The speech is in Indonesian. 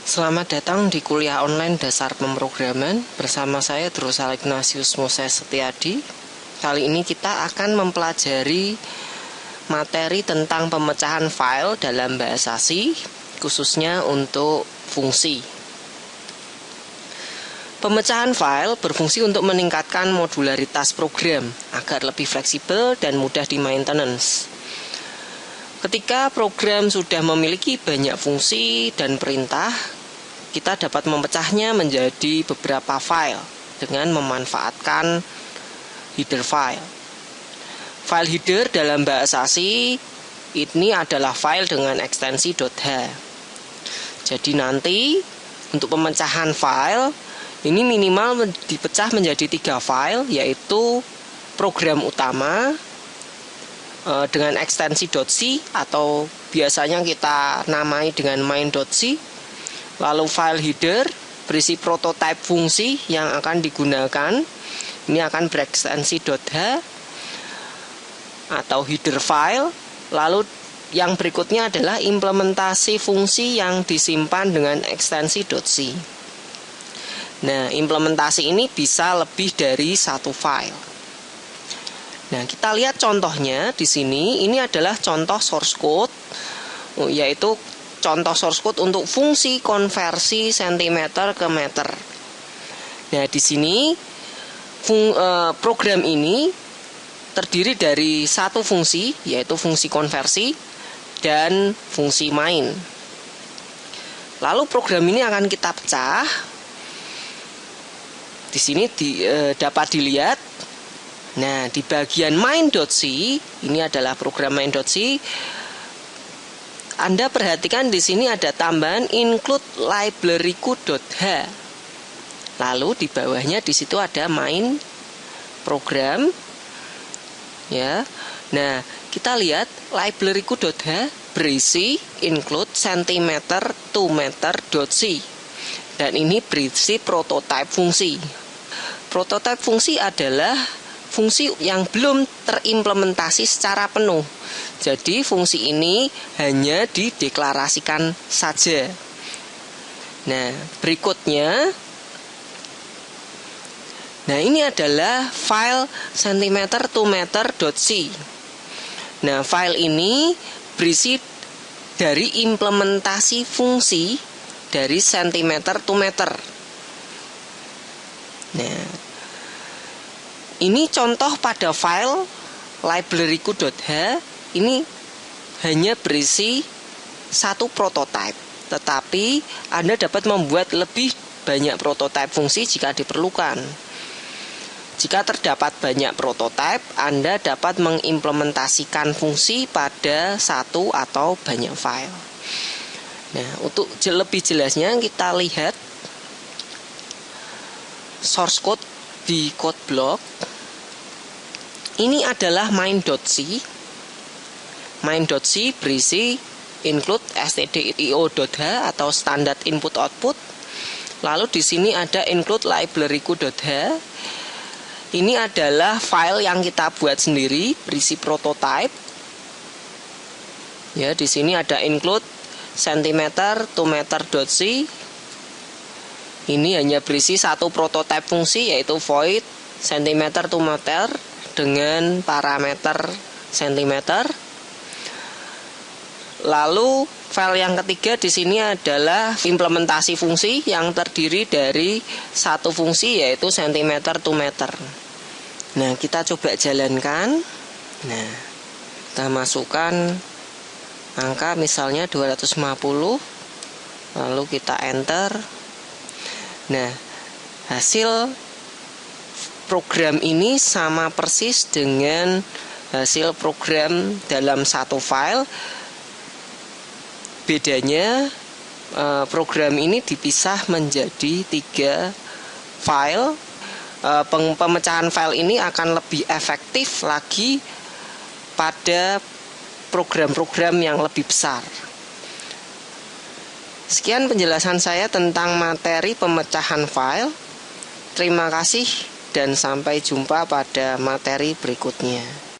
Selamat datang di kuliah online dasar pemrograman bersama saya Drosal Ignatius Moses Setiadi. Kali ini kita akan mempelajari materi tentang pemecahan file dalam bahasa C, khususnya untuk fungsi. Pemecahan file berfungsi untuk meningkatkan modularitas program agar lebih fleksibel dan mudah di-maintenance. Ketika program sudah memiliki banyak fungsi dan perintah, kita dapat memecahnya menjadi beberapa file dengan memanfaatkan header file. File header dalam bahasa C ini adalah file dengan ekstensi .h. Jadi nanti untuk pemecahan file ini minimal dipecah menjadi 3 file, yaitu program utama dengan ekstensi .c atau biasanya kita namai dengan main.c. Lalu file header berisi prototipe fungsi yang akan digunakan. Ini akan berekstensi .h atau header file. Lalu yang berikutnya adalah implementasi fungsi yang disimpan dengan ekstensi .c. Nah, implementasi ini bisa lebih dari satu file. Nah, kita lihat contohnya di sini. Ini adalah contoh source code, yaitu contoh source code untuk fungsi konversi cm ke meter. Nah, di sini program ini terdiri dari satu fungsi, yaitu fungsi konversi dan fungsi main. Lalu program ini akan kita pecah. Di sini dapat dilihat. Nah, di bagian main.c, ini adalah program main.c. Anda perhatikan di sini ada tambahan include libraryku.h. Lalu di bawahnya di situ ada main program. Ya. Nah, kita lihat libraryku.h berisi include cm to meter.c. Dan ini berisi prototipe fungsi. Prototipe fungsi adalah fungsi yang belum terimplementasi secara penuh. Jadi fungsi ini hanya dideklarasikan saja. Nah, berikutnya. Nah, ini adalah file cm to meter.c. Nah, file ini berisi dari implementasi fungsi dari cm to meter. Nah, ini contoh pada file libraryku.h. Ini hanya berisi satu prototipe, tetapi Anda dapat membuat lebih banyak prototipe fungsi jika diperlukan. Jika terdapat banyak prototipe, Anda dapat mengimplementasikan fungsi pada satu atau banyak file. Nah, untuk lebih jelasnya kita lihat source code di code block. Ini adalah main.c. Main.c berisi include stdio.h atau standard input output. Lalu di sini ada include libraryku.h. Ini adalah file yang kita buat sendiri berisi prototipe. Ya, di sini ada include cm to meter.c. Ini hanya berisi satu prototipe fungsi, yaitu void cm to meter dengan parameter cm. Lalu file yang ketiga di sini adalah implementasi fungsi yang terdiri dari satu fungsi, yaitu cm to meter. Nah, kita coba jalankan. Nah, kita masukkan angka misalnya 250. Lalu kita enter. Nah, hasil program ini sama persis dengan hasil program dalam satu file. Bedanya program ini dipisah menjadi 3 file. Pemecahan file ini akan lebih efektif lagi pada program-program yang lebih besar. Sekian penjelasan saya tentang materi pemecahan file. Terima kasih dan sampai jumpa pada materi berikutnya.